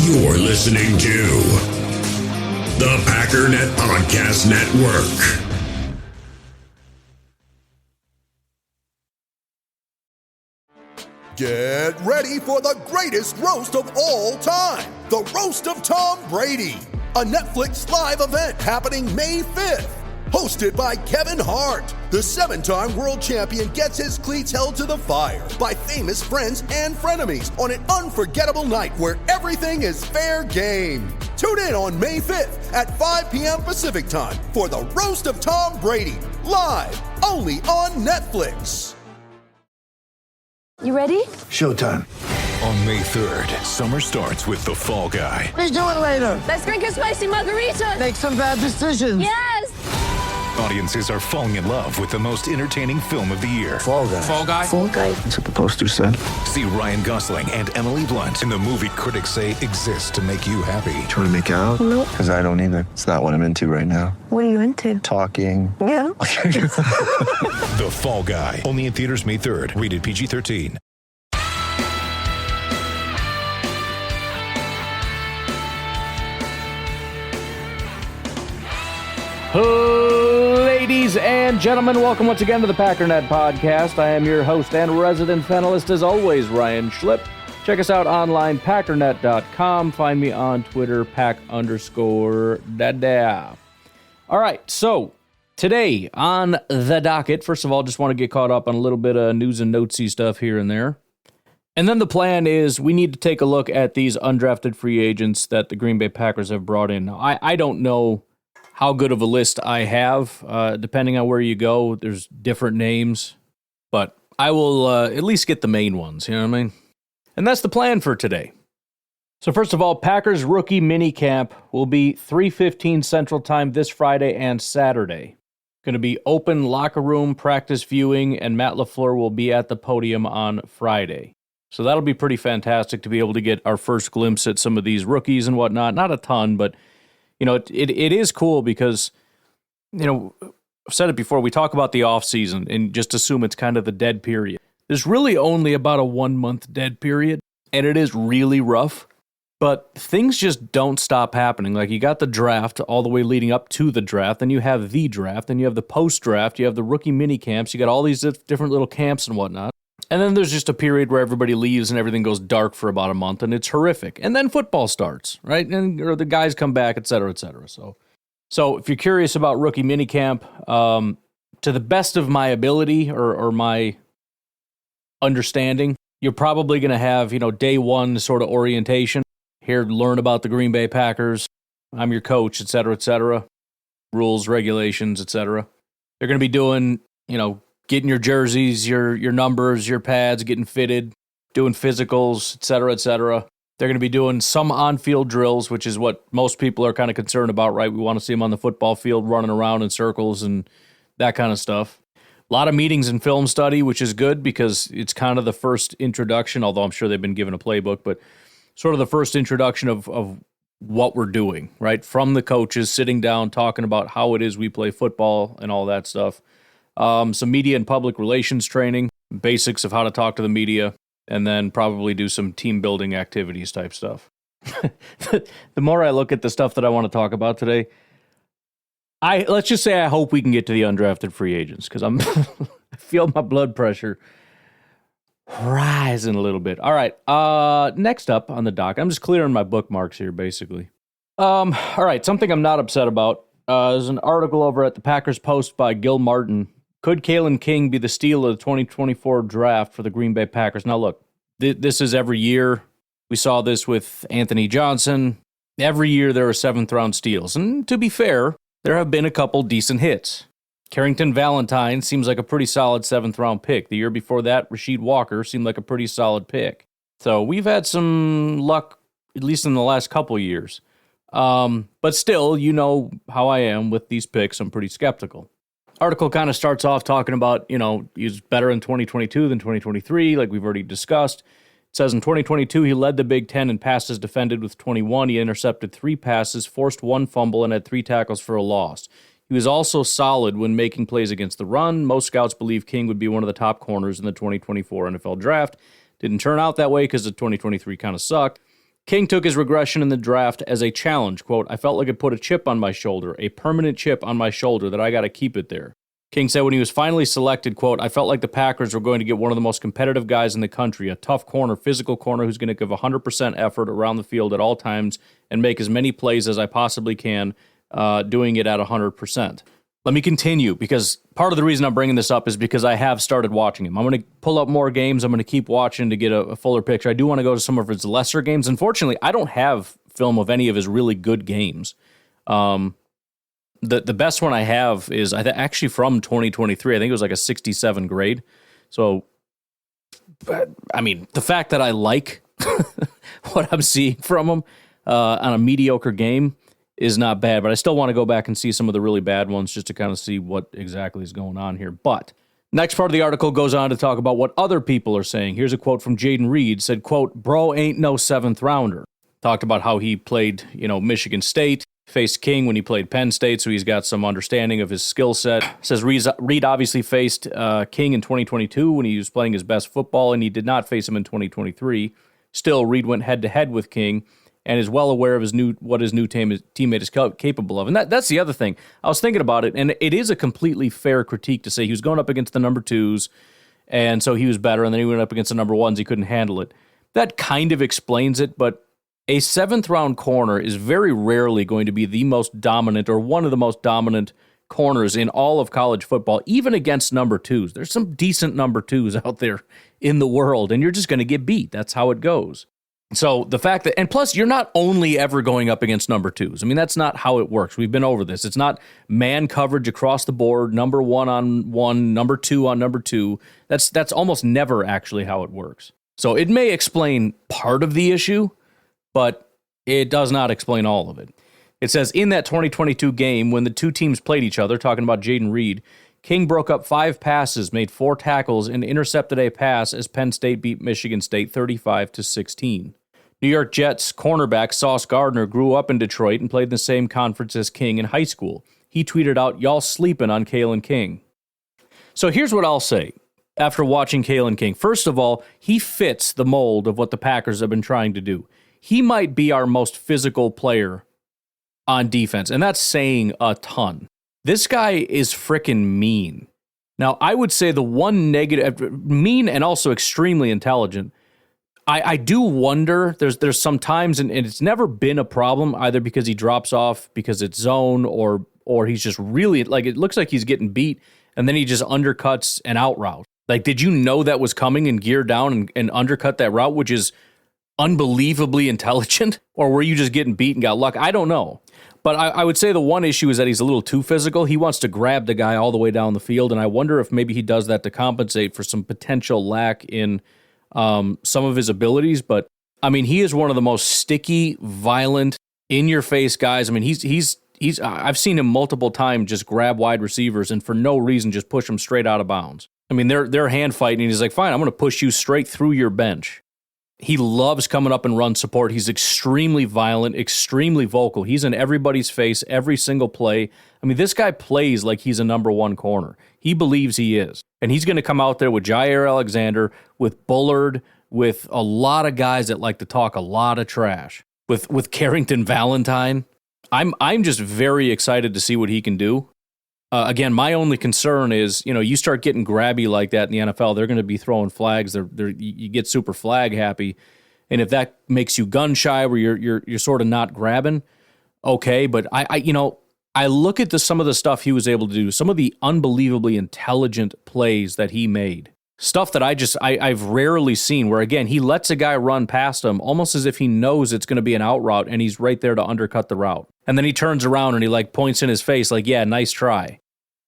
You're listening to the Packernet Podcast Network. Get ready for the greatest roast of all time, the Roast of Tom Brady, a Netflix live event happening May 5th. Hosted by Kevin Hart, the 7-time world champion gets his cleats held to the fire by famous friends and frenemies on an unforgettable night where everything is fair game. Tune in on May 5th at 5 p.m. Pacific time for the Roast of Tom Brady, live only on Netflix. You ready? Showtime. On May 3rd, summer starts with The Fall Guy. Let's do it later. Let's drink a spicy margarita. Make some bad decisions. Yes! Audiences are falling in love with the most entertaining film of the year. Fall Guy. Fall Guy? Fall guy. That's what the poster said. See Ryan Gosling and Emily Blunt in the movie critics say exists to make you happy. Trying to make it out? Nope. Because I don't either. It's not what I'm into right now. What are you into? Talking. Yeah. The Fall Guy. Only in theaters May 3rd. Rated PG-13. Ladies and gentlemen, welcome once again to the Packernet Podcast. I am your host and resident panelist, as always, Ryan Schlipp. Check us out online, packernet.com. Find me on Twitter, pack_dada. All right, so today on the docket, first of all, just want to get caught up on a little bit of news and notesy stuff here and there. And then the plan is we need to take a look at these undrafted free agents that the Green Bay Packers have brought in. Now, I don't know how good of a list I have. Depending on where you go, there's different names. But I will at least get the main ones, you know what I mean? And that's the plan for today. So first of all, Packers rookie mini camp will be 3:15 Central Time this Friday and Saturday. Going to be open locker room practice viewing, and Matt LaFleur will be at the podium on Friday. So that'll be pretty fantastic to be able to get our first glimpse at some of these rookies and whatnot. Not a ton, but you know, it is cool because, you know, I've said it before, we talk about the offseason and just assume it's kind of the dead period. There's really only about a 1-month dead period, and it is really rough, but things just don't stop happening. Like, you got the draft all the way leading up to the draft, then you have the draft, then you have the post-draft, you have the rookie mini camps, you got all these different little camps and whatnot. And then there's just a period where everybody leaves and everything goes dark for about a month, and it's horrific. And then football starts, right? Or the guys come back, et cetera, et cetera. So if you're curious about rookie minicamp, to the best of my ability or my understanding, you're probably going to have, you know, day one sort of orientation. Here to learn about the Green Bay Packers. I'm your coach, et cetera, rules, regulations, et cetera. They're going to be doing, you know, getting your jerseys, your numbers, your pads, getting fitted, doing physicals, et cetera, et cetera. They're going to be doing some on-field drills, which is what most people are kind of concerned about, right? We want to see them on the football field running around in circles and that kind of stuff. A lot of meetings and film study, which is good because it's kind of the first introduction, although I'm sure they've been given a playbook, but sort of the first introduction of what we're doing, right? From the coaches sitting down, talking about how it is we play football and all that stuff. Some media and public relations training, basics of how to talk to the media, and then probably do some team building activities type stuff. The more I look at the stuff that I want to talk about today, let's just say I hope we can get to the undrafted free agents because I feel my blood pressure rising a little bit. All right, next up on the dock, I'm just clearing my bookmarks here, basically. All right, something I'm not upset about. There's an article over at the Packers Post by Gil Martin. Could Kailyn King be the steal of the 2024 draft for the Green Bay Packers? Now, look, this is every year. We saw this with Anthony Johnson. Every year there are 7th-round steals. And to be fair, there have been a couple decent hits. Carrington Valentine seems like a pretty solid 7th-round pick. The year before that, Rasheed Walker seemed like a pretty solid pick. So we've had some luck, at least in the last couple years. But still, you know how I am with these picks. I'm pretty skeptical. Article kind of starts off talking about, you know, he's better in 2022 than 2023, like we've already discussed. It says in 2022, he led the Big Ten in passes defended with 21. He intercepted 3 passes, forced 1 fumble, and had 3 tackles for a loss. He was also solid when making plays against the run. Most scouts believe King would be one of the top corners in the 2024 NFL Draft. Didn't turn out that way because the 2023 kind of sucked. King took his regression in the draft as a challenge. Quote, I felt like it put a chip on my shoulder, a permanent chip on my shoulder that I got to keep it there. King said when he was finally selected, quote, I felt like the Packers were going to get one of the most competitive guys in the country, a tough corner, physical corner who's going to give 100% effort around the field at all times and make as many plays as I possibly can, doing it at 100%. Let me continue, because part of the reason I'm bringing this up is because I have started watching him. I'm going to pull up more games. I'm going to keep watching to get a fuller picture. I do want to go to some of his lesser games. Unfortunately, I don't have film of any of his really good games. The best one I have is actually from 2023. I think it was like a 67 grade. So, I mean, the fact that I like what I'm seeing from him on a mediocre game is not bad, but I still want to go back and see some of the really bad ones just to kind of see what exactly is going on here. But next part of the article goes on to talk about what other people are saying. Here's a quote from Jaden Reed, said, quote, bro ain't no seventh rounder. Talked about how he played, Michigan State, faced King when he played Penn State, so he's got some understanding of his skill set. Says Reed obviously faced King in 2022 when he was playing his best football, and he did not face him in 2023. Still, Reed went head-to-head with King and is well aware of what his new teammate is capable of. And that's the other thing. I was thinking about it, and it is a completely fair critique to say he was going up against the number twos, and so he was better, and then he went up against the number ones, he couldn't handle it. That kind of explains it, but a seventh-round corner is very rarely going to be the most dominant or one of the most dominant corners in all of college football, even against number twos. There's some decent number twos out there in the world, and you're just going to get beat. That's how it goes. So the fact that, and plus you're not only ever going up against number twos. I mean, that's not how it works. We've been over this. It's not man coverage across the board, number one on one, number two on number two. That's almost never actually how it works. So it may explain part of the issue, but it does not explain all of it. It says in that 2022 game when the two teams played each other, talking about Jaden Reed, King broke up 5 passes, made 4 tackles, and intercepted a pass as Penn State beat Michigan State 35-16. New York Jets cornerback Sauce Gardner grew up in Detroit and played in the same conference as King in high school. He tweeted out, y'all sleeping on Kailyn King. So here's what I'll say after watching Kailyn King. First of all, he fits the mold of what the Packers have been trying to do. He might be our most physical player on defense, and that's saying a ton. This guy is freaking mean. Now, I would say the one negative, mean and also extremely intelligent. I do wonder, there's some times, and it's never been a problem, either because he drops off because it's zone or he's just really, like, it looks like he's getting beat, and then he just undercuts an out route. Like, did you know that was coming and gear down and undercut that route, which is unbelievably intelligent? Or were you just getting beat and got luck? I don't know. But I would say the one issue is that he's a little too physical. He wants to grab the guy all the way down the field, and I wonder if maybe he does that to compensate for some potential lack in some of his abilities. But I mean, he is one of the most sticky, violent, in-your-face guys. I mean, he's I've seen him multiple times just grab wide receivers and for no reason just push them straight out of bounds. I mean, they're hand fighting, and he's like, fine, I'm going to push you straight through your bench. He loves coming up and run support. He's extremely violent, extremely vocal. He's in everybody's face every single play. I mean, this guy plays like he's a number one corner. He believes he is. And he's going to come out there with Jair Alexander, with Bullard, with a lot of guys that like to talk a lot of trash. With Carrington Valentine. I'm just very excited to see what he can do. Again, my only concern is, you start getting grabby like that in the NFL, they're going to be throwing flags. You get super flag happy, and if that makes you gun shy, where you're sort of not grabbing, okay. But I look at some of the stuff he was able to do, some of the unbelievably intelligent plays that he made, stuff that I've rarely seen. Where again, he lets a guy run past him almost as if he knows it's going to be an out route, and he's right there to undercut the route. And then he turns around and he points in his face like, yeah, nice try.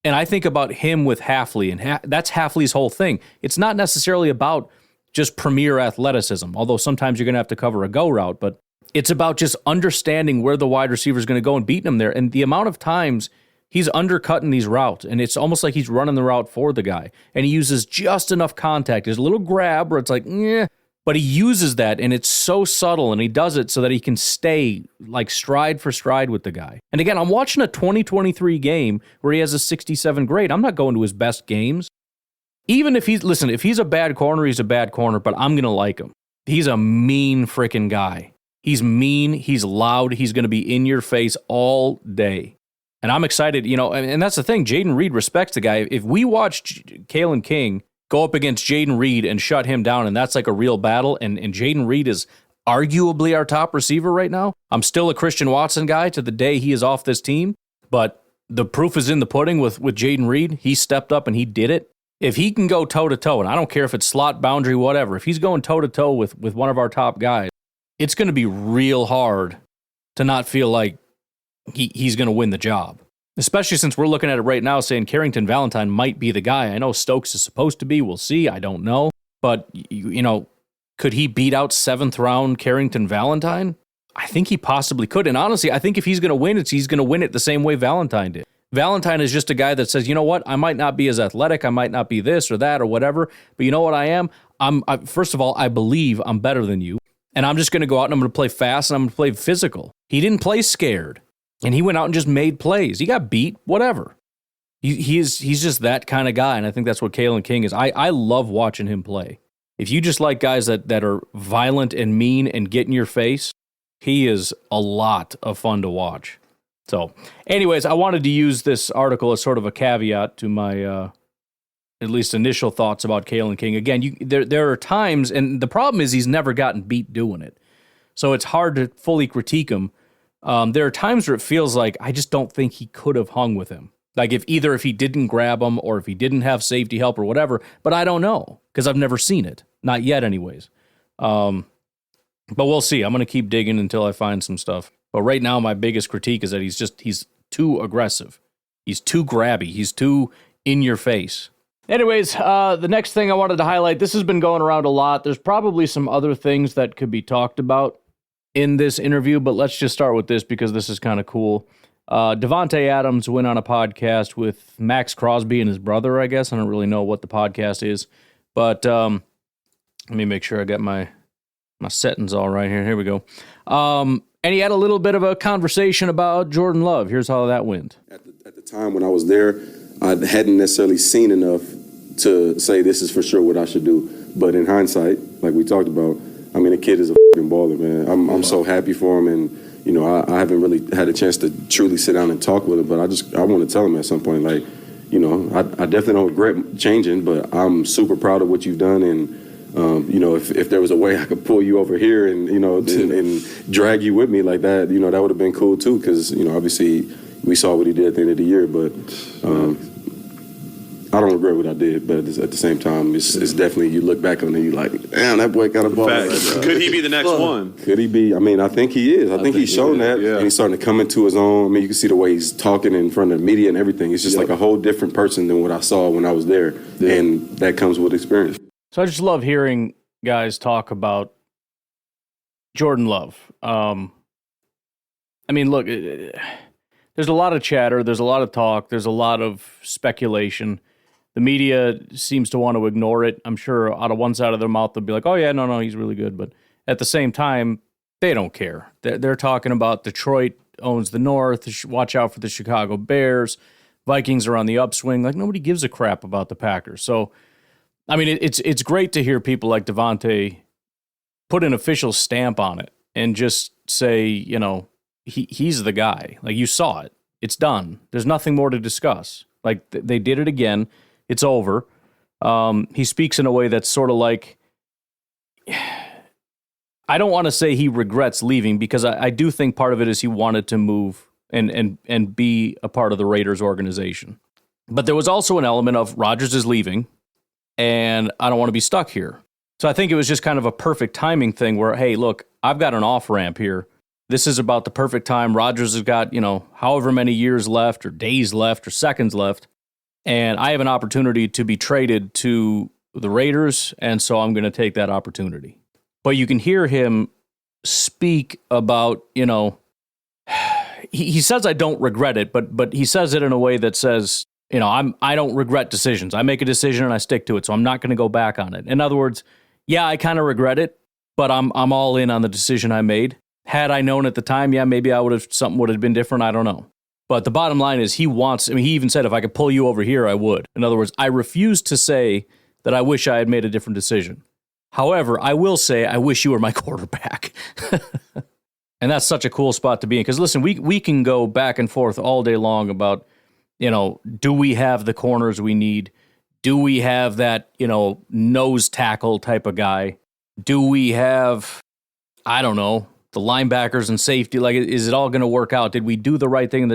And I think about him with Hafley, and that's Hafley's whole thing. It's not necessarily about just premier athleticism, although sometimes you're going to have to cover a go route, but it's about just understanding where the wide receiver is going to go and beating him there. And the amount of times he's undercutting these routes, and it's almost like he's running the route for the guy. And he uses just enough contact. There's a little grab where it's like, yeah. But he uses that, and it's so subtle, and he does it so that he can stay stride for stride with the guy. And again, I'm watching a 2023 game where he has a 67 grade. I'm not going to his best games. Even if if he's a bad corner, he's a bad corner, but I'm going to like him. He's a mean freaking guy. He's mean. He's loud. He's going to be in your face all day. And I'm excited, and that's the thing. Jaden Reed respects the guy. If we watch Kailyn King go up against Jaden Reed and shut him down, and that's like a real battle, and Jaden Reed is arguably our top receiver right now. I'm still a Christian Watson guy to the day he is off this team, but the proof is in the pudding with Jaden Reed. He stepped up and he did it. If he can go toe-to-toe, and I don't care if it's slot, boundary, whatever, if he's going toe-to-toe with one of our top guys, it's going to be real hard to not feel like he's going to win the job. Especially since we're looking at it right now saying Carrington Valentine might be the guy. I know Stokes is supposed to be. We'll see. I don't know. But, could he beat out 7th round Carrington Valentine? I think he possibly could. And honestly, I think if he's going to win, he's going to win it the same way Valentine did. Valentine is just a guy that says, you know what? I might not be as athletic. I might not be this or that or whatever. But you know what I am? First of all, I believe I'm better than you. And I'm just going to go out and I'm going to play fast and I'm going to play physical. He didn't play scared. And he went out and just made plays. He got beat, whatever. He's just that kind of guy, and I think that's what Kailyn King is. I love watching him play. If you just like guys that are violent and mean and get in your face, he is a lot of fun to watch. So, anyways, I wanted to use this article as sort of a caveat to my at least initial thoughts about Kailyn King. Again, there are times, and the problem is he's never gotten beat doing it. So it's hard to fully critique him. There are times where it feels like I just don't think he could have hung with him. Like if he didn't grab him or if he didn't have safety help or whatever, but I don't know because I've never seen it. Not yet anyways. But we'll see. I'm going to keep digging until I find some stuff. But right now my biggest critique is that he's too aggressive. He's too grabby. He's too in your face. Anyways, the next thing I wanted to highlight, this has been going around a lot. There's probably some other things that could be talked about in this interview, but let's just start with this because this is kind of cool. Davante Adams went on a podcast with Max Crosby and his brother, I guess. I don't really know what the podcast is, but let me make sure I got my settings all right here. Here we go. And he had a little bit of a conversation about Jordan Love. Here's how that went. At the time when I was there, I hadn't necessarily seen enough to say this is for sure what I should do. But in hindsight, like we talked about, I mean, the kid is a f***ing baller, man. I'm so happy for him, and I haven't really had a chance to truly sit down and talk with him. But I want to tell him at some point, like, I definitely don't regret changing, but I'm super proud of what you've done, and if there was a way I could pull you over here and and drag you with me like that, that would have been cool too, because obviously we saw what he did at the end of the year, but. I don't regret what I did, but at the same time, it's definitely, you look back on it, you're like, damn, that boy got a ball. Could he be the next one? Could he be? I mean, I think he is. I think he's shown that. Yeah. And he's starting to come into his own. I mean, you can see the way he's talking in front of the media and everything. He's just like a whole different person than what I saw when I was there. Yeah. And that comes with experience. So I just love hearing guys talk about Jordan Love. I mean, look, there's a lot of chatter. There's a lot of talk. There's a lot of speculation. The media seems to want to ignore it. I'm sure out of one side of their mouth, they'll be like, oh, yeah, no, he's really good. But at the same time, they don't care. They're talking about Detroit owns the North. Watch out for the Chicago Bears. Vikings are on the upswing. Like, nobody gives a crap about the Packers. So, I mean, it's great to hear people like Davante put an official stamp on it and just say, he's the guy. Like, you saw it. It's done. There's nothing more to discuss. Like, they did it again. It's over. He speaks in a way that's sort of like, I don't want to say he regrets leaving, because I do think part of it is he wanted to move and be a part of the Raiders organization. But there was also an element of Rodgers is leaving, and I don't want to be stuck here. So I think it was just kind of a perfect timing thing where, hey, look, I've got an off-ramp here. This is about the perfect time. Rodgers has got, however many years left or days left or seconds left. And I have an opportunity to be traded to the Raiders, and so I'm going to take that opportunity. But you can hear him speak about, he says I don't regret it, but he says it in a way that says, I don't regret decisions. I make a decision and I stick to it, so I'm not going to go back on it. In other words, yeah, I kind of regret it, but I'm all in on the decision I made. Had I known at the time, yeah, maybe something would have been different. I don't know. But the bottom line is he even said, if I could pull you over here, I would. In other words, I refuse to say that I wish I had made a different decision. However, I will say I wish you were my quarterback. And that's such a cool spot to be in. Because, listen, we can go back and forth all day long about, do we have the corners we need? Do we have that, nose tackle type of guy? Do we have, I don't know, the linebackers and safety? Like, is it all going to work out? Did we do the right thing?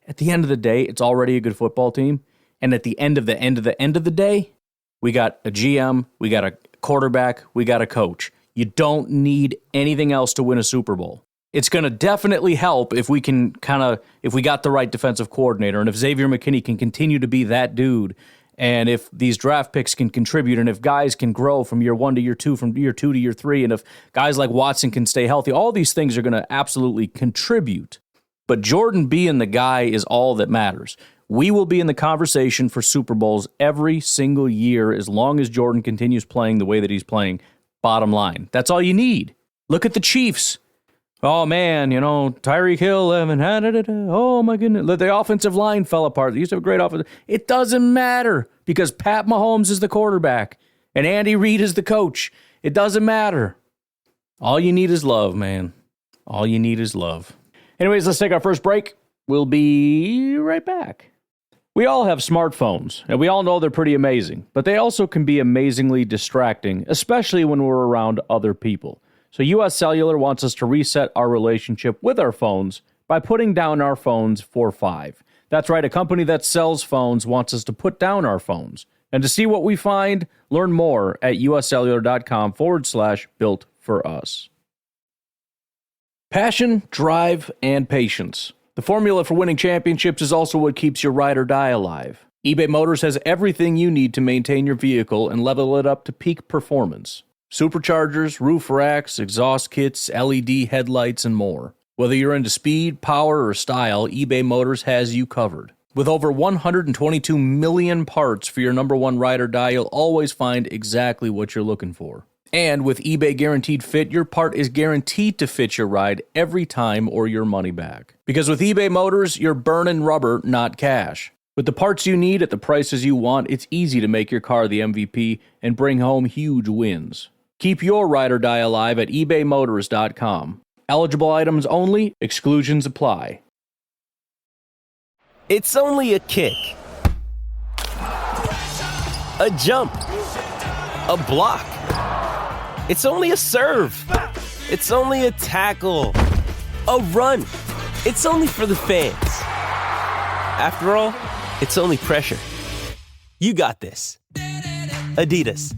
At the end of the day, it's already a good football team. And at the end of the day, we got a GM, we got a quarterback, we got a coach. You don't need anything else to win a Super Bowl. It's going to definitely help if we can if we got the right defensive coordinator, and if Xavier McKinney can continue to be that dude, and if these draft picks can contribute, and if guys can grow from year 1 to year 2, from year 2 to year 3, and if guys like Watson can stay healthy, all these things are going to absolutely contribute. But Jordan being the guy is all that matters. We will be in the conversation for Super Bowls every single year as long as Jordan continues playing the way that he's playing. Bottom line. That's all you need. Look at the Chiefs. Oh, man, Tyreek Hill, oh, my goodness. The offensive line fell apart. They used to have a great offense. It doesn't matter because Pat Mahomes is the quarterback and Andy Reid is the coach. It doesn't matter. All you need is love, man. All you need is love. Anyways, let's take our first break. We'll be right back. We all have smartphones, and we all know they're pretty amazing, but they also can be amazingly distracting, especially when we're around other people. So US Cellular wants us to reset our relationship with our phones by putting down our phones for $5. That's right, a company that sells phones wants us to put down our phones. And to see what we find, learn more at uscellular.com/built for us. Passion, drive, and patience. The formula for winning championships is also what keeps your ride or die alive. eBay Motors has everything you need to maintain your vehicle and level it up to peak performance. Superchargers, roof racks, exhaust kits, LED headlights, and more. Whether you're into speed, power, or style, eBay Motors has you covered. With over 122 million parts for your number one ride or die, you'll always find exactly what you're looking for. And with eBay Guaranteed Fit, your part is guaranteed to fit your ride every time or your money back. Because with eBay Motors, you're burning rubber, not cash. With the parts you need at the prices you want, it's easy to make your car the MVP and bring home huge wins. Keep your ride or die alive at ebaymotors.com. Eligible items only, exclusions apply. It's only a kick, a jump, a block. It's only a serve. It's only a tackle, a run. It's only for the fans. After all, it's only pressure. You got this. Adidas.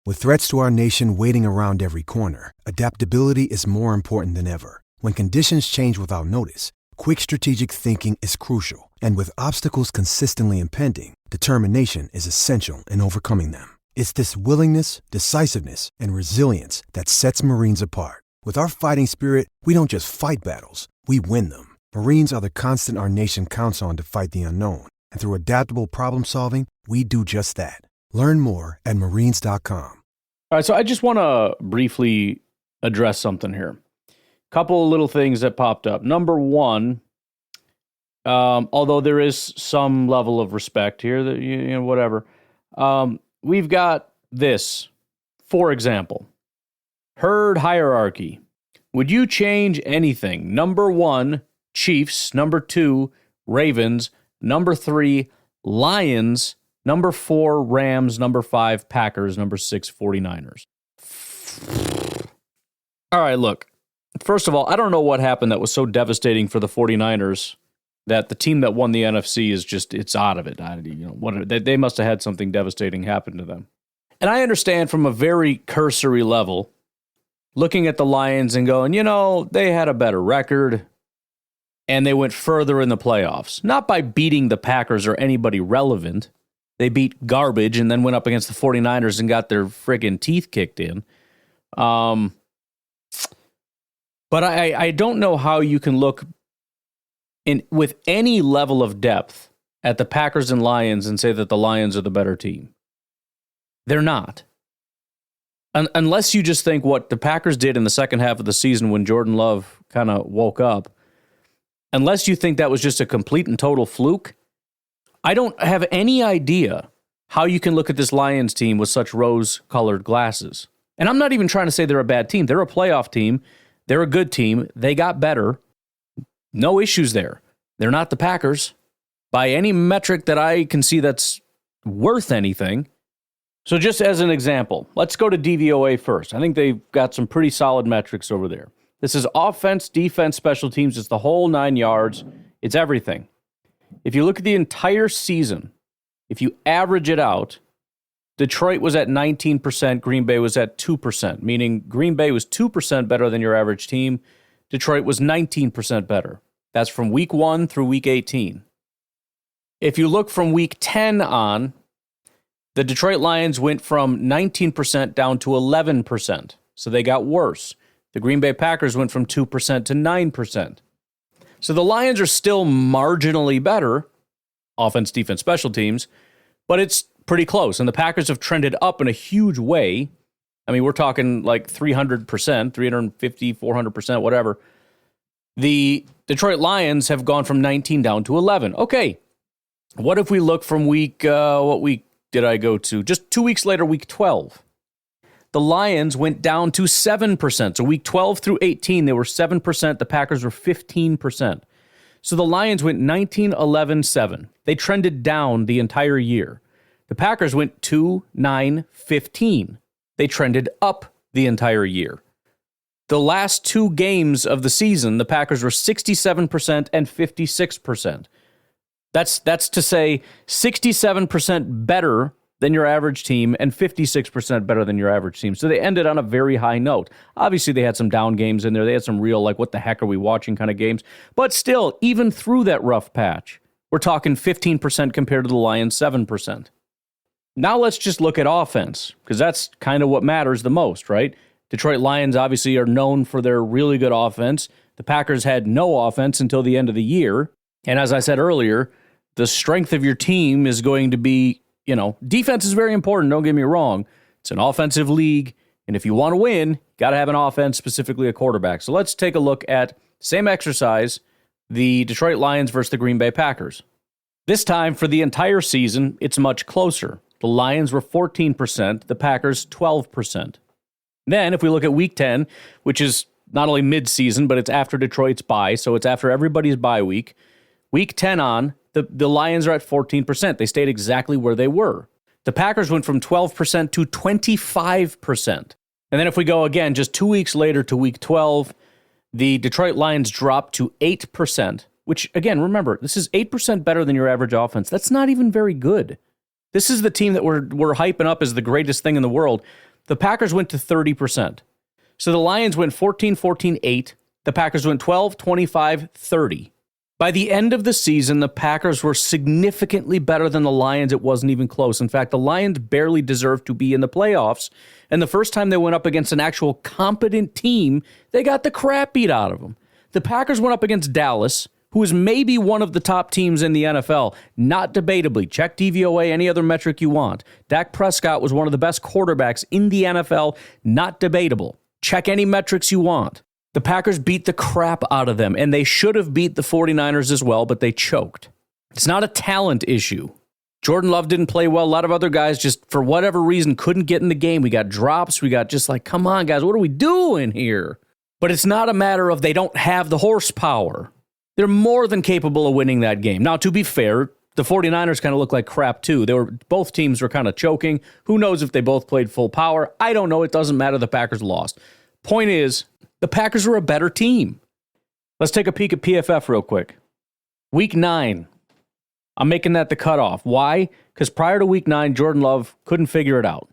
With threats to our nation waiting around every corner, adaptability is more important than ever. When conditions change without notice, quick strategic thinking is crucial. And with obstacles consistently impending, determination is essential in overcoming them. It's this willingness, decisiveness, and resilience that sets Marines apart. With our fighting spirit, we don't just fight battles, we win them. Marines are the constant our nation counts on to fight the unknown. And through adaptable problem solving, we do just that. Learn more at marines.com. All right, so I just want to briefly address something here. Couple of little things that popped up. Number one, although there is some level of respect here, that whatever. We've got this, for example, herd hierarchy. Would you change anything? Number 1, Chiefs. Number 2, Ravens. Number 3, Lions. Number 4, Rams. Number 5, Packers. Number 6, 49ers. All right, look. First of all, I don't know what happened that was so devastating for the 49ers that the team that won the NFC is just, it's out of it. They must have had something devastating happen to them. And I understand from a very cursory level, looking at the Lions and going, they had a better record and they went further in the playoffs. Not by beating the Packers or anybody relevant. They beat garbage and then went up against the 49ers and got their friggin' teeth kicked in. But I don't know how you can look with any level of depth at the Packers and Lions and say that the Lions are the better team. They're not. Unless you just think what the Packers did in the second half of the season when Jordan Love kind of woke up, unless you think that was just a complete and total fluke, I don't have any idea how you can look at this Lions team with such rose-colored glasses. And I'm not even trying to say they're a bad team. They're a playoff team. They're a good team. They got better. No issues there. They're not the Packers by any metric that I can see that's worth anything. So just as an example, let's go to DVOA first. I think they've got some pretty solid metrics over there. This is offense, defense, special teams. It's the whole 9 yards. It's everything. If you look at the entire season, if you average it out, Detroit was at 19%, Green Bay was at 2%, meaning Green Bay was 2% better than your average team. Detroit was 19% better. That's from week 1 through week 18. If you look from week 10 on, the Detroit Lions went from 19% down to 11%, so they got worse. The Green Bay Packers went from 2% to 9%. So the Lions are still marginally better, offense, defense, special teams, but it's pretty close. And the Packers have trended up in a huge way. I mean, we're talking like 300%, 350, 400%, whatever. The Detroit Lions have gone from 19 down to 11. Okay, what if we look from what week did I go to? Just 2 weeks later, week 12. The Lions went down to 7%. So week 12 through 18, they were 7%. The Packers were 15%. So the Lions went 19, 11, 7. They trended down the entire year. The Packers went 2, 9, 15. They trended up the entire year. The last 2 games of the season, the Packers were 67% and 56%. That's to say 67% better than your average team and 56% better than your average team. So they ended on a very high note. Obviously, they had some down games in there. They had some real, like, what the heck are we watching kind of games. But still, even through that rough patch, we're talking 15% compared to the Lions, 7%. Now let's just look at offense, because that's kind of what matters the most, right? Detroit Lions obviously are known for their really good offense. The Packers had no offense until the end of the year. And as I said earlier, the strength of your team is going to be, defense is very important, don't get me wrong. It's an offensive league, and if you want to win, you got to have an offense, specifically a quarterback. So let's take a look at, same exercise, the Detroit Lions versus the Green Bay Packers. This time, for the entire season, it's much closer. The Lions were 14%, the Packers 12%. Then, if we look at Week 10, which is not only mid-season, but it's after Detroit's bye, so it's after everybody's bye week. Week 10 on, the Lions are at 14%. They stayed exactly where they were. The Packers went from 12% to 25%. And then if we go again, just 2 weeks later to Week 12, the Detroit Lions dropped to 8%, which, again, remember, this is 8% better than your average offense. That's not even very good. This is the team that we're hyping up as the greatest thing in the world. The Packers went to 30%. So the Lions went 14, 14, 8. The Packers went 12, 25, 30. By the end of the season, the Packers were significantly better than the Lions. It wasn't even close. In fact, the Lions barely deserved to be in the playoffs. And the first time they went up against an actual competent team, they got the crap beat out of them. The Packers went up against Dallas, who is maybe one of the top teams in the NFL, not debatably. Check DVOA, any other metric you want. Dak Prescott was one of the best quarterbacks in the NFL, not debatable. Check any metrics you want. The Packers beat the crap out of them, and they should have beat the 49ers as well, but they choked. It's not a talent issue. Jordan Love didn't play well. A lot of other guys just, for whatever reason, couldn't get in the game. We got drops. We got just like, come on, guys, what are we doing here? But it's not a matter of they don't have the horsepower. They're more than capable of winning that game. Now, to be fair, the 49ers kind of look like crap, too. Both teams were kind of choking. Who knows if they both played full power? I don't know. It doesn't matter. The Packers lost. Point is, the Packers were a better team. Let's take a peek at PFF real quick. Week 9. I'm making that the cutoff. Why? Because prior to Week 9, Jordan Love couldn't figure it out.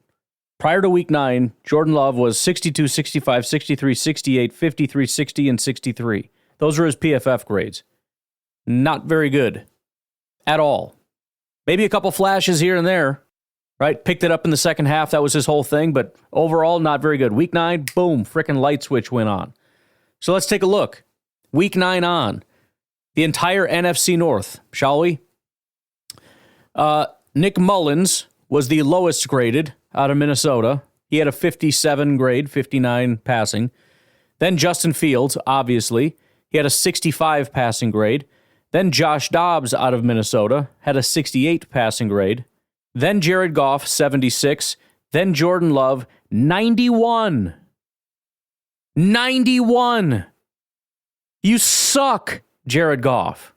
Prior to Week 9, Jordan Love was 62, 65, 63, 68, 53, 60, and 63. Those are his PFF grades. Not very good. At all. Maybe a couple flashes here and there. Right? Picked it up in the second half. That was his whole thing. But overall, not very good. Week 9, boom, frickin' light switch went on. So let's take a look. Week 9 on. The entire NFC North, shall we? Nick Mullins was the lowest graded out of Minnesota. He had a 57 grade, 59 passing. Then Justin Fields, obviously. He had a 65 passing grade. Then Josh Dobbs out of Minnesota had a 68 passing grade. then Jared Goff, 76, then Jordan Love, 91. 91. You suck, Jared Goff.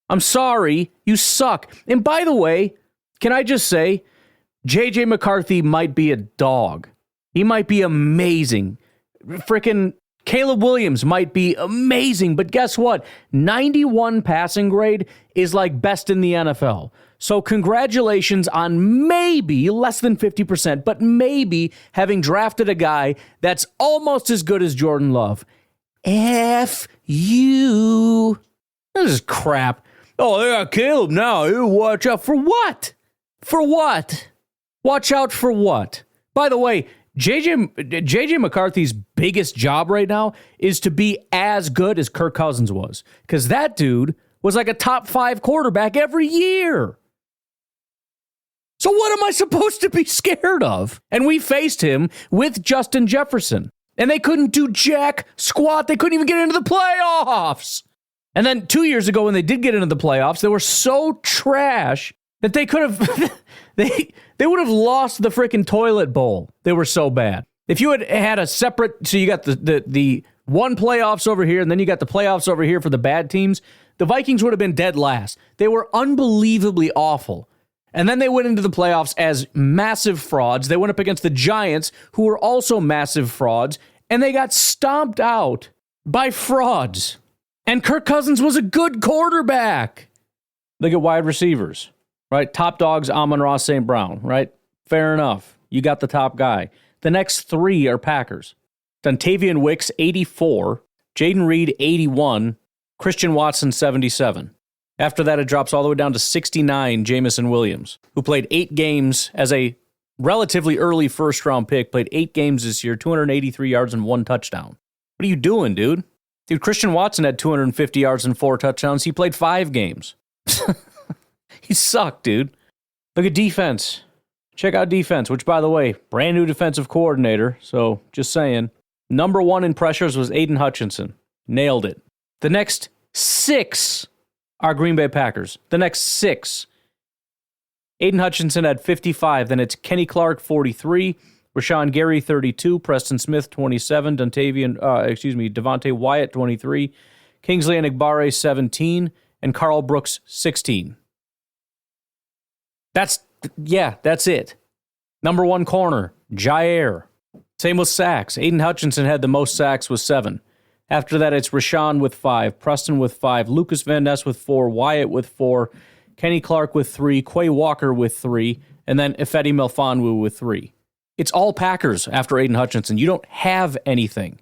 I'm sorry, you suck. And by the way, can I just say, J.J. McCarthy might be a dog. He might be amazing. Frickin' Caleb Williams might be amazing, but guess what? 91 passing grade is like best in the NFL. So congratulations on maybe less than 50%, but maybe having drafted a guy that's almost as good as Jordan Love. F you. This is crap. Oh, they got Caleb now. You watch out for what? For what? Watch out for what? By the way, JJ McCarthy's biggest job right now is to be as good as Kirk Cousins was, because that dude was like a top 5 quarterback every year. So what am I supposed to be scared of? And we faced him with Justin Jefferson, and they couldn't do jack squat. They couldn't even get into the playoffs. And then 2 years ago, when they did get into the playoffs, they were so trash that they could have they would have lost the freaking toilet bowl. They were so bad. If you had a separate, so you got the one playoffs over here, and then you got the playoffs over here for the bad teams, the Vikings would have been dead last. They were unbelievably awful. And then they went into the playoffs as massive frauds. They went up against the Giants, who were also massive frauds, and they got stomped out by frauds. And Kirk Cousins was a good quarterback. Look at wide receivers. Right, top dogs, Amon-Ra St. Brown, right? Fair enough. You got the top guy. The next 3 are Packers. Dontavian Wicks, 84. Jaden Reed, 81. Christian Watson, 77. After that, it drops all the way down to 69, Jamison Williams, who played 8 games as a relatively early first-round pick, played 8 games this year, 283 yards and 1 touchdown. What are you doing, dude? Dude, Christian Watson had 250 yards and 4 touchdowns. He played 5 games. He sucked, dude. Look at defense. Check out defense, which, by the way, brand new defensive coordinator. So, just saying. Number 1 in pressures was Aiden Hutchinson. Nailed it. The next 6 are Green Bay Packers. The next 6. Aiden Hutchinson had 55. Then it's Kenny Clark, 43. Rashawn Gary, 32. Preston Smith, 27. Devontae Wyatt, 23. Kingsley Enagbare, 17. And Carl Brooks, 16. That's it. Number 1 corner, Jair. Same with sacks. Aiden Hutchinson had the most sacks with 7. After that, it's Rashawn with 5, Preston with 5, Lucas Van Ness with 4, Wyatt with 4, Kenny Clark with 3, Quay Walker with 3, and then Ifedi Melifonwu with 3. It's all Packers after Aiden Hutchinson. You don't have anything.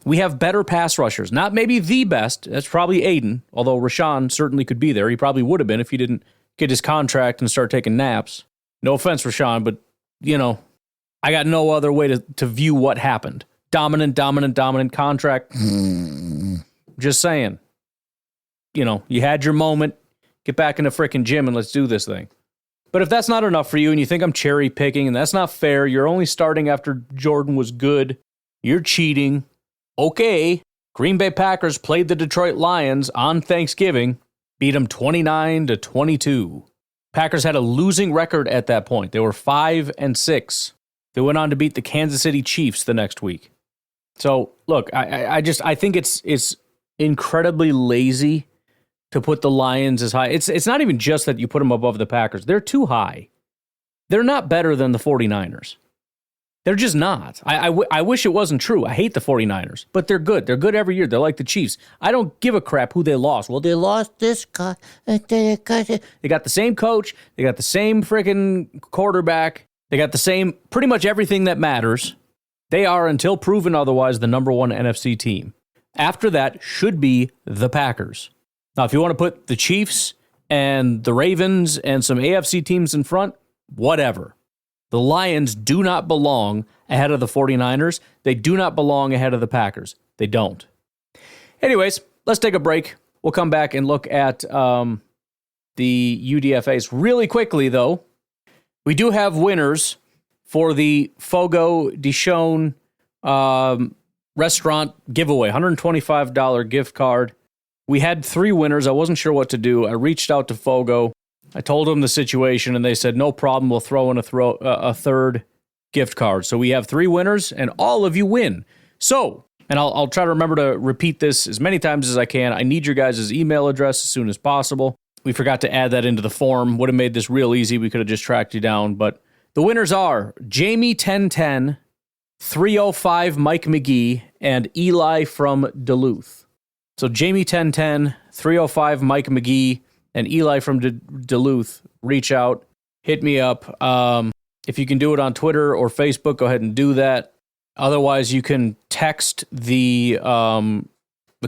We have better pass rushers. Not maybe the best. That's probably Aiden, although Rashawn certainly could be there. He probably would have been if he didn't get his contract and start taking naps. No offense, Rashawn, but, I got no other way to view what happened. Dominant contract. Just saying. You had your moment. Get back in the frickin' gym and let's do this thing. But if that's not enough for you and you think I'm cherry picking and that's not fair, you're only starting after Jordan was good, you're cheating. Okay. Green Bay Packers played the Detroit Lions on Thanksgiving. Beat them 29-22. Packers had a losing record at that point. They were 5-6. They went on to beat the Kansas City Chiefs the next week. So, look, I think it's incredibly lazy to put the Lions as high. It's not even just that you put them above the Packers. They're too high. They're not better than the 49ers. They're just not. I wish it wasn't true. I hate the 49ers, but they're good. They're good every year. They're like the Chiefs. I don't give a crap who they lost. Well, they lost this guy. They got the same coach. They got the same freaking quarterback. They got the same, pretty much everything that matters. They are, until proven otherwise, the number 1 NFC team. After that should be the Packers. Now, if you want to put the Chiefs and the Ravens and some AFC teams in front, whatever. The Lions do not belong ahead of the 49ers. They do not belong ahead of the Packers. They don't. Anyways, let's take a break. We'll come back and look at the UDFAs. Really quickly, though, we do have winners for the Fogo de Chão restaurant giveaway, $125 gift card. We had 3 winners. I wasn't sure what to do. I reached out to Fogo. I told them the situation, and they said, no problem, we'll throw in a third gift card. So we have 3 winners, and all of you win. So, and I'll try to remember to repeat this as many times as I can. I need your guys' email address as soon as possible. We forgot to add that into the form. Would have made this real easy. We could have just tracked you down. But the winners are Jamie 1010, 305 Mike McGee, and Eli from Duluth. So Jamie 1010, 305 Mike McGee, and Eli from Duluth. Reach out. Hit me up. If you can do it on Twitter or Facebook, go ahead and do that. Otherwise, you can text the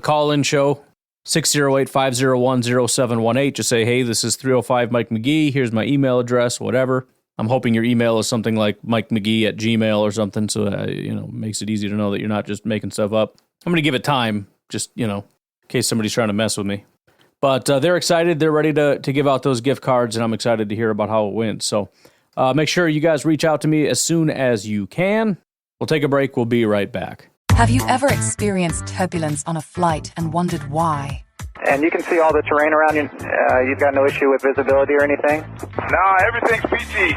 call-in show, 608-501-0718. Just say, hey, this is 305 Mike McGee. Here's my email address, whatever. I'm hoping your email is something like mikemcgee@gmail or something, so that, makes it easy to know that you're not just making stuff up. I'm going to give it time, just, in case somebody's trying to mess with me. But they're excited. They're ready to give out those gift cards, and I'm excited to hear about how it went. So make sure you guys reach out to me as soon as you can. We'll take a break. We'll be right back. Have you ever experienced turbulence on a flight and wondered why? And you can see all the terrain around you. You've got no issue with visibility or anything? No, everything's PG.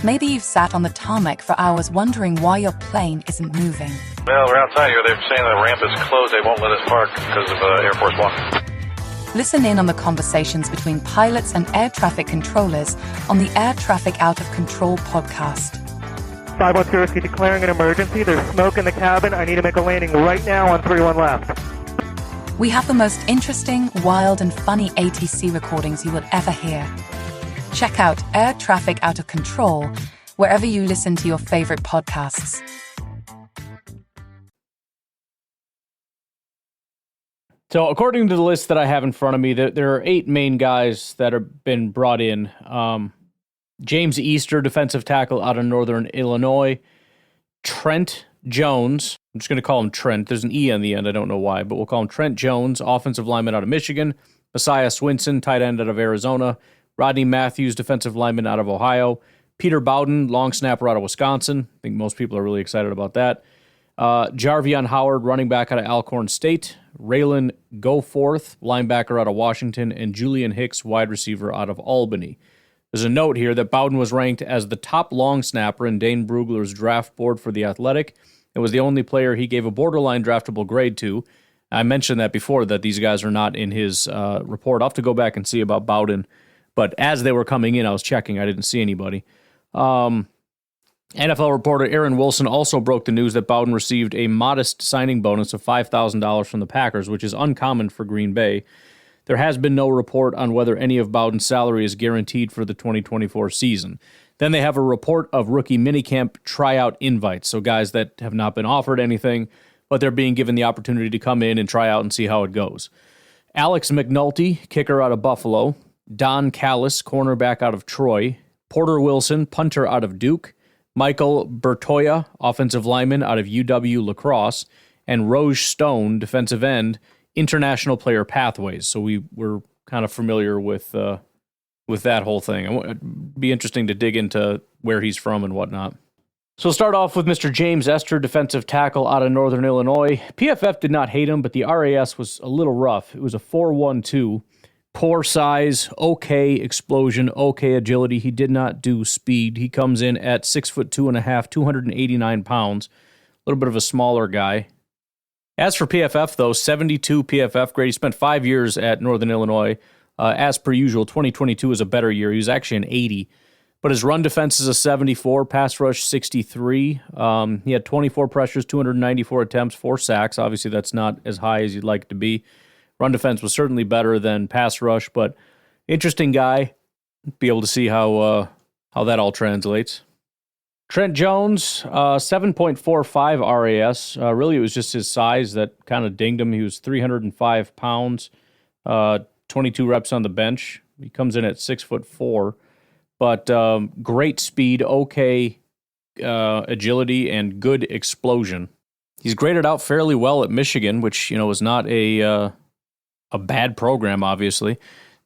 Maybe you've sat on the tarmac for hours wondering why your plane isn't moving. Well, we're outside here. They're saying the ramp is closed. They won't let us park because of Air Force One. Listen in on the conversations between pilots and air traffic controllers on the Air Traffic Out of Control podcast. 512 Whiskey declaring an emergency. There's smoke in the cabin. I need to make a landing right now on 31 left. We have the most interesting, wild, and funny ATC recordings you will ever hear. Check out Air Traffic Out of Control wherever you listen to your favorite podcasts. So according to the list that I have in front of me, there are 8 main guys that have been brought in. James Easter, defensive tackle out of Northern Illinois. Trent Jones, I'm just going to call him Trent. There's an E on the end, I don't know why, but we'll call him Trent Jones, offensive lineman out of Michigan. Messiah Swinson, tight end out of Arizona. Rodney Matthews, defensive lineman out of Ohio. Peter Bowden, long snapper out of Wisconsin. I think most people are really excited about that. Jarvion Howard, running back out of Alcorn State. Raylan Goforth, linebacker out of Washington. And Julian Hicks, wide receiver out of Albany. There's a note here that Bowden was ranked as the top long snapper in Dane Brugler's draft board for the Athletic. It was the only player he gave a borderline draftable grade to. I mentioned that before, that these guys are not in his report. I'll have to go back and see about Bowden. But as they were coming in, I was checking. I didn't see anybody. NFL reporter Aaron Wilson also broke the news that Bowden received a modest signing bonus of $5,000 from the Packers, which is uncommon for Green Bay. There has been no report on whether any of Bowden's salary is guaranteed for the 2024 season. Then they have a report of rookie minicamp tryout invites, so guys that have not been offered anything, but they're being given the opportunity to come in and try out and see how it goes. Alex McNulty, kicker out of Buffalo. Don Callis, cornerback out of Troy. Porter Wilson, punter out of Duke. Michael Bertoya, offensive lineman out of UW La Crosse. And Roge Stone, defensive end, international player pathways. So we were kind of familiar with that whole thing. It'd be interesting to dig into where he's from and whatnot. So we'll start off with Mr. James Ester, defensive tackle out of Northern Illinois. PFF did not hate him, but the RAS was a little rough. It was a 4.12. Poor size, okay explosion, okay agility. He did not do speed. He comes in at 6'2.5", 289 pounds. A little bit of a smaller guy. As for PFF, though, 72 PFF grade. He spent 5 years at Northern Illinois. As per usual, 2022 is a better year. He was actually an 80. But his run defense is a 74, pass rush 63. He had 24 pressures, 294 attempts, 4 sacks. Obviously, that's not as high as you'd like it to be. Run defense was certainly better than pass rush, but interesting guy. Be able to see how that all translates. Trent Jones, 7.45 RAS. Really, it was just his size that kind of dinged him. He was 305 pounds, 22 reps on the bench. He comes in at 6'4", but great speed, okay agility, and good explosion. He's graded out fairly well at Michigan, which was not a bad program, obviously.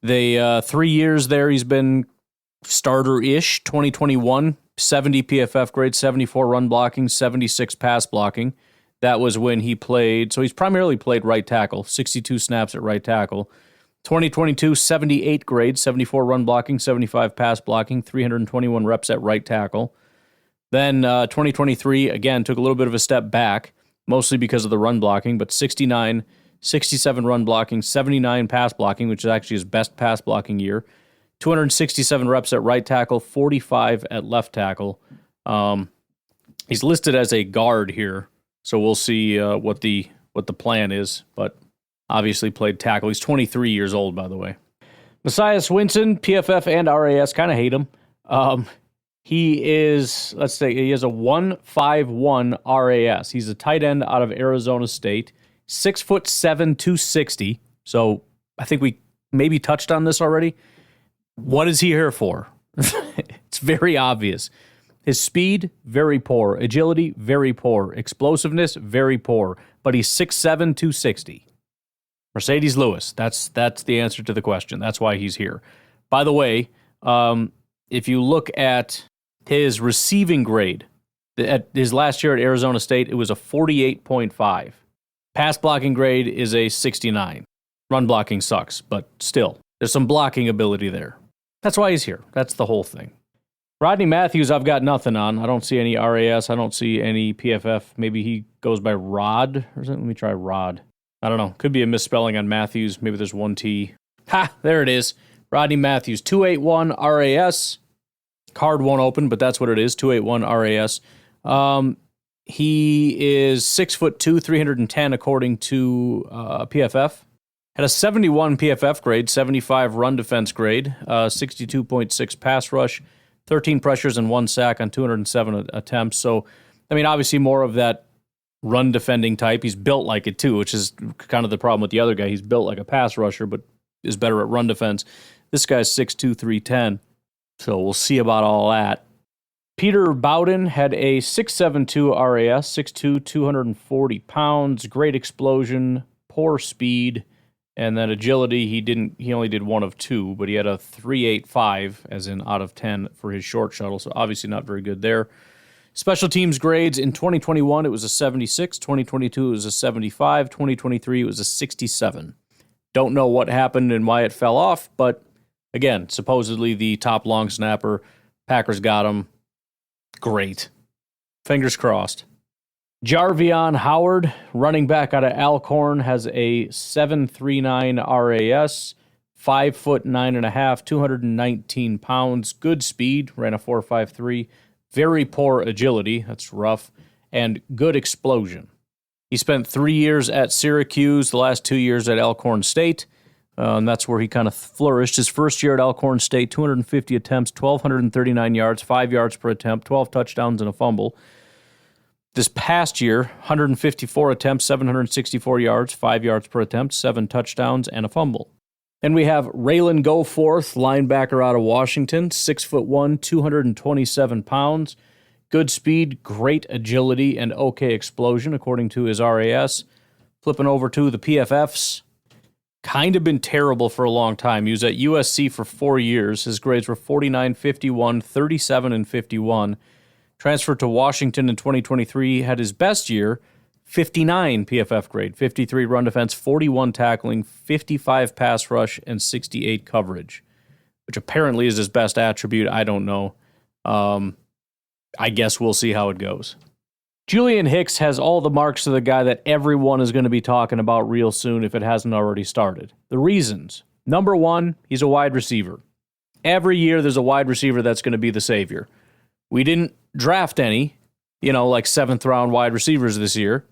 They 3 years there, he's been starter-ish. 2021, 70 PFF grade, 74 run blocking, 76 pass blocking. That was when he played. So he's primarily played right tackle, 62 snaps at right tackle. 2022, 78 grade, 74 run blocking, 75 pass blocking, 321 reps at right tackle. Then 2023, again, took a little bit of a step back, mostly because of the run blocking, but 69, 67 run blocking, 79 pass blocking, which is actually his best pass blocking year. 267 reps at right tackle, 45 at left tackle. He's listed as a guard here, so we'll see what the plan is, but obviously played tackle. He's 23 years old, by the way. Messiah Swinson, PFF and RAS, kind of hate him. He has a 1.51 RAS. He's a tight end out of Arizona State, 6'7", 260. So I think we maybe touched on this already. What is he here for? It's very obvious. His speed, very poor. Agility, very poor. Explosiveness, very poor. But he's 6'7", 260. Mercedes Lewis. That's the answer to the question. That's why he's here. By the way, if you look at his receiving grade, at his last year at Arizona State, it was a 48.5. Pass blocking grade is a 69. Run blocking sucks, but still, there's some blocking ability there. That's why he's here. That's the whole thing. Rodney Matthews, I've got nothing on. I don't see any RAS. I don't see any PFF. Maybe he goes by Rod or something. Let me try Rod. I don't know. Could be a misspelling on Matthews. Maybe there's one T. Ha! There it is. Rodney Matthews, 281 RAS. Card won't open, but that's what it is, 281 RAS. He is 6'2", 310 according to PFF. Had a 71 PFF grade, 75 run defense grade, 62.6 pass rush, 13 pressures and 1 sack on 207 attempts. So, I mean, obviously more of that run defending type. He's built like it too, which is kind of the problem with the other guy. He's built like a pass rusher, but is better at run defense. This guy's 6'2", 310. So we'll see about all that. Peter Bowden had a 6'7", RAS, 6'2", 240 pounds, great explosion, poor speed, and then agility. He only did 1 of 2, but he had a 3.85 as in out of 10 for his short shuttle, so obviously not very good there. Special teams grades in 2021, it was a 76, 2022 it was a 75, 2023 it was a 67. Don't know what happened and why it fell off, but again, supposedly the top long snapper, Packers got him. Great. Fingers crossed. Jarvion Howard, running back out of Alcorn, has a 7.39 RAS, 5'9.5", 219 pounds, good speed, ran a 4.53, very poor agility, that's rough, and good explosion. He spent 3 years at Syracuse, the last 2 years at Alcorn State, and that's where he kind of flourished. His first year at Alcorn State, 250 attempts, 1,239 yards, 5 yards per attempt, 12 touchdowns and a fumble. This past year, 154 attempts, 764 yards, 5 yards per attempt, 7 touchdowns, and a fumble. And we have Raylan Goforth, linebacker out of Washington, 6'1", 227 pounds. Good speed, great agility, and okay explosion, according to his RAS. Flipping over to the PFFs. Kind of been terrible for a long time. He was at USC for 4 years. His grades were 49, 51, 37, and 51. Transferred to Washington in 2023, had his best year, 59 PFF grade, 53 run defense, 41 tackling, 55 pass rush, and 68 coverage, which apparently is his best attribute. I don't know. I guess we'll see how it goes. Julian Hicks has all the marks of the guy that everyone is going to be talking about real soon if it hasn't already started. The reasons. Number one, he's a wide receiver. Every year there's a wide receiver that's going to be the savior. We didn't draft any, like 7th round wide receivers this year,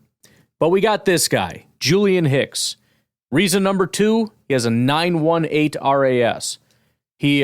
but we got this guy, Julian Hicks. Reason number 2, he has a 9.18 RAS. He,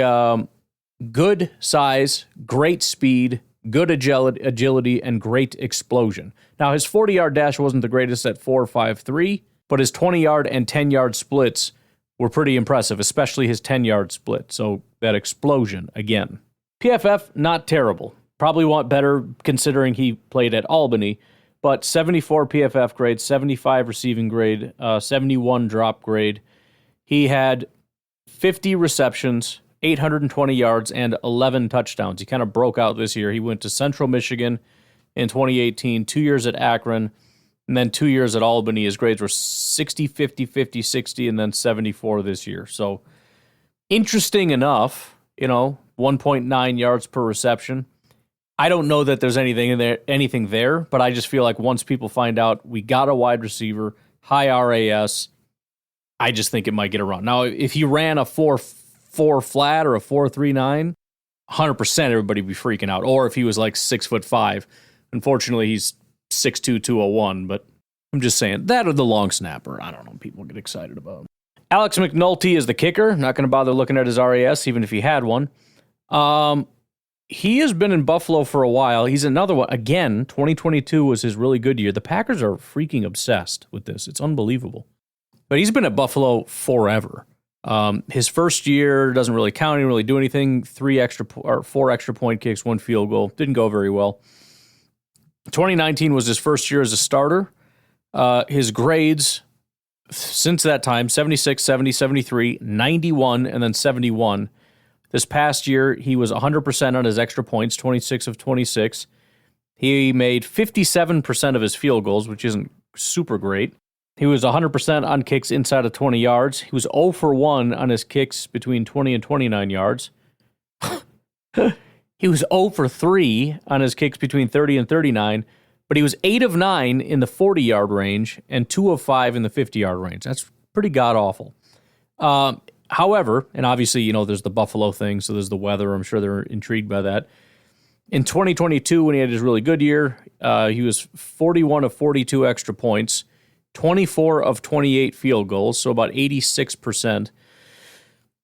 good size, great speed, good agility, and great explosion. Now, his 40-yard dash wasn't the greatest at 4.53, but his 20-yard and 10-yard splits were pretty impressive, especially his 10-yard split. So that explosion, again. PFF, not terrible. Probably want better considering he played at Albany, but 74 PFF grade, 75 receiving grade, 71 drop grade. He had 50 receptions, 820 yards, and 11 touchdowns. He kind of broke out this year. He went to Central Michigan in 2018, 2 years at Akron, And then 2 years at Albany, his grades were 60, 50, 50, 60, and then 74 this year. So interesting enough, 1.9 yards per reception. I don't know that there's anything there, but I just feel like once people find out we got a wide receiver, high RAS, I just think it might get a run. Now, if he ran a 4.4 flat or a 4.39, 100% everybody would be freaking out. Or if he was like 6'5", unfortunately he's 6'2", 201. But I'm just saying that or the long snapper. I don't know. People get excited about. Alex McNulty is the kicker. Not going to bother looking at his RAS, even if he had one. He has been in Buffalo for a while. He's another one. Again, 2022 was his really good year. The Packers are freaking obsessed with this. It's unbelievable. But he's been at Buffalo forever. His first year doesn't really count. He didn't really do anything. 4 extra point kicks, 1 field goal. Didn't go very well. 2019 was his first year as a starter. His grades since that time, 76, 70, 73, 91, and then 71. This past year, he was 100% on his extra points, 26 of 26. He made 57% of his field goals, which isn't super great. He was 100% on kicks inside of 20 yards. He was 0 for 1 on his kicks between 20 and 29 yards. He was 0 for 3 on his kicks between 30 and 39, but he was 8 of 9 in the 40-yard range and 2 of 5 in the 50-yard range. That's pretty god-awful. However, and obviously, there's the Buffalo thing, so there's the weather. I'm sure they're intrigued by that. In 2022, when he had his really good year, he was 41 of 42 extra points, 24 of 28 field goals, so about 86%.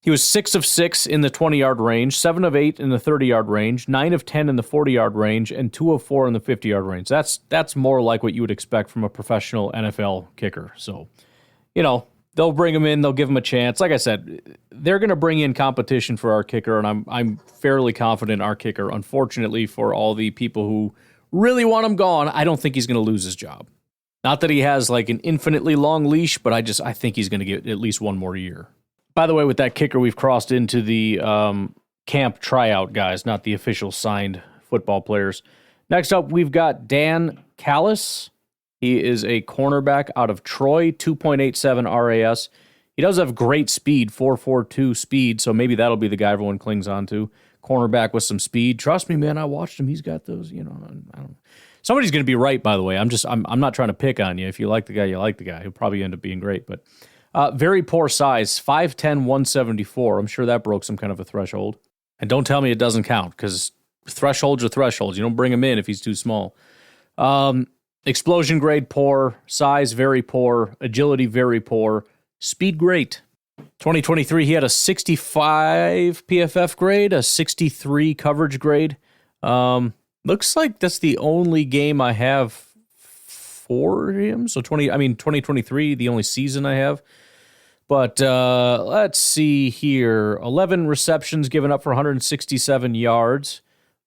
He was 6 of 6 in the 20-yard range, 7 of 8 in the 30-yard range, 9 of 10 in the 40-yard range, and 2 of 4 in the 50-yard range. That's more like what you would expect from a professional NFL kicker. So, they'll bring him in, they'll give him a chance. Like I said, they're going to bring in competition for our kicker, and I'm fairly confident our kicker. Unfortunately, for all the people who really want him gone, I don't think he's going to lose his job. Not that he has like an infinitely long leash, but I think he's going to get at least one more year. By the way, with that kicker, we've crossed into the camp tryout guys, not the official signed football players. Next up, we've got Dan Callis. He is a cornerback out of Troy, 2.87 RAS. He does have great speed, 4.42 speed, so maybe that'll be the guy everyone clings on to. Cornerback with some speed. Trust me, man, I watched him. He's got those, I don't. Somebody's going to be right, by the way. I'm not trying to pick on you. If you like the guy, you like the guy. He'll probably end up being great, but very poor size, 5'10", 174. I'm sure that broke some kind of a threshold. And don't tell me it doesn't count, because thresholds are thresholds. You don't bring him in if he's too small. Explosion grade, poor. Size, very poor. Agility, very poor. Speed, great. 2023, he had a 65 PFF grade, a 63 coverage grade. Looks like that's the only game I have for him. So 2023, the only season I have. But let's see here. 11 receptions given up for 167 yards.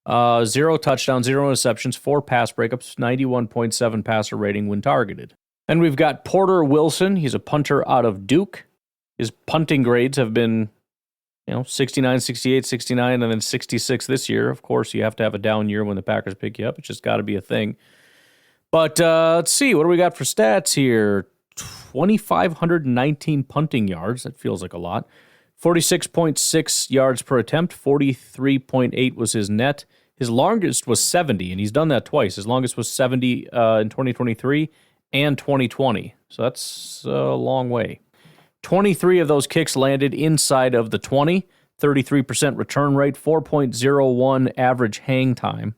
0 touchdowns, 0 interceptions, 4 pass breakups, 91.7 passer rating when targeted. Then we've got Porter Wilson. He's a punter out of Duke. His punting grades have been, 69, 68, 69, and then 66 this year. Of course, you have to have a down year when the Packers pick you up. It's just got to be a thing. But let's see. What do we got for stats here? 2,519 punting yards. That feels like a lot. 46.6 yards per attempt. 43.8 was his net. His longest was 70, and he's done that twice. His longest was 70 in 2023 and 2020. So that's a long way. 23 of those kicks landed inside of the 20, 33% return rate, 4.01 average hang time.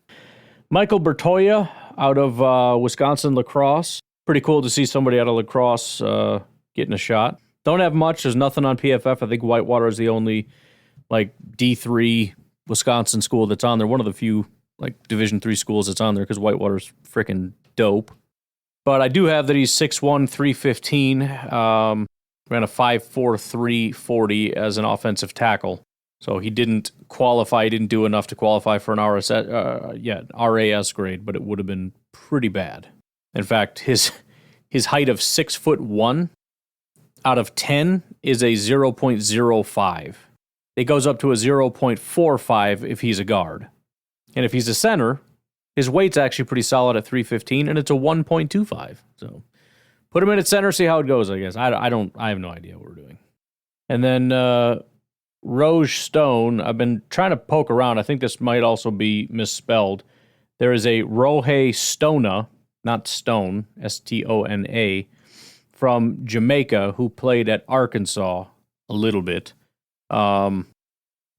Michael Bertoya out of Wisconsin La Crosse. Pretty cool to see somebody out of La Crosse getting a shot. Don't have much. There's nothing on PFF. I think Whitewater is the only D3 Wisconsin school that's on there. One of the few Division III schools that's on there because Whitewater's freaking dope. But I do have that he's 6'1", 315. Ran a 5.43 40 as an offensive tackle. So he didn't qualify. He didn't do enough to qualify for an RAS grade, but it would have been pretty bad. In fact, his height of 6'1" out of 10 is a 0.05. It goes up to a 0.45 if he's a guard. And if he's a center, His weight's actually pretty solid at 315, and it's a 1.25. So put him in at center, see how it goes, I guess. I have no idea what we're doing. And then Roge Stone, I've been trying to poke around. I think this might also be misspelled. There is a Roge Stona, not Stone, Stona, from Jamaica, who played at Arkansas a little bit.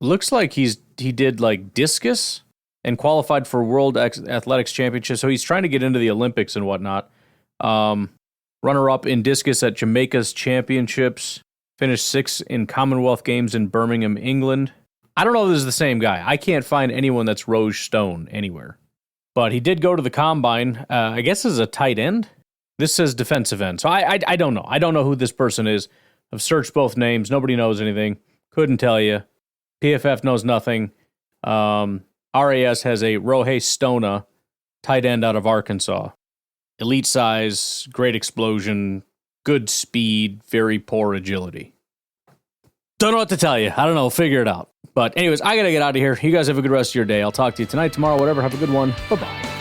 Looks like he did like discus and qualified for World Athletics Championship, so he's trying to get into the Olympics and whatnot. Runner-up in discus at Jamaica's championships. Finished 6th in Commonwealth Games in Birmingham, England. I don't know if this is the same guy. I can't find anyone that's Roge Stone anywhere. But he did go to the Combine. I guess as a tight end. This says defensive end. So I don't know. I don't know who this person is. I've searched both names. Nobody knows anything. Couldn't tell you. PFF knows nothing. RAS has a Roge Stona, tight end out of Arkansas. Elite size, great explosion, good speed, very poor agility. Don't know what to tell you. I don't know. Figure it out. But anyways, I got to get out of here. You guys have a good rest of your day. I'll talk to you tonight, tomorrow, whatever. Have a good one. Bye-bye.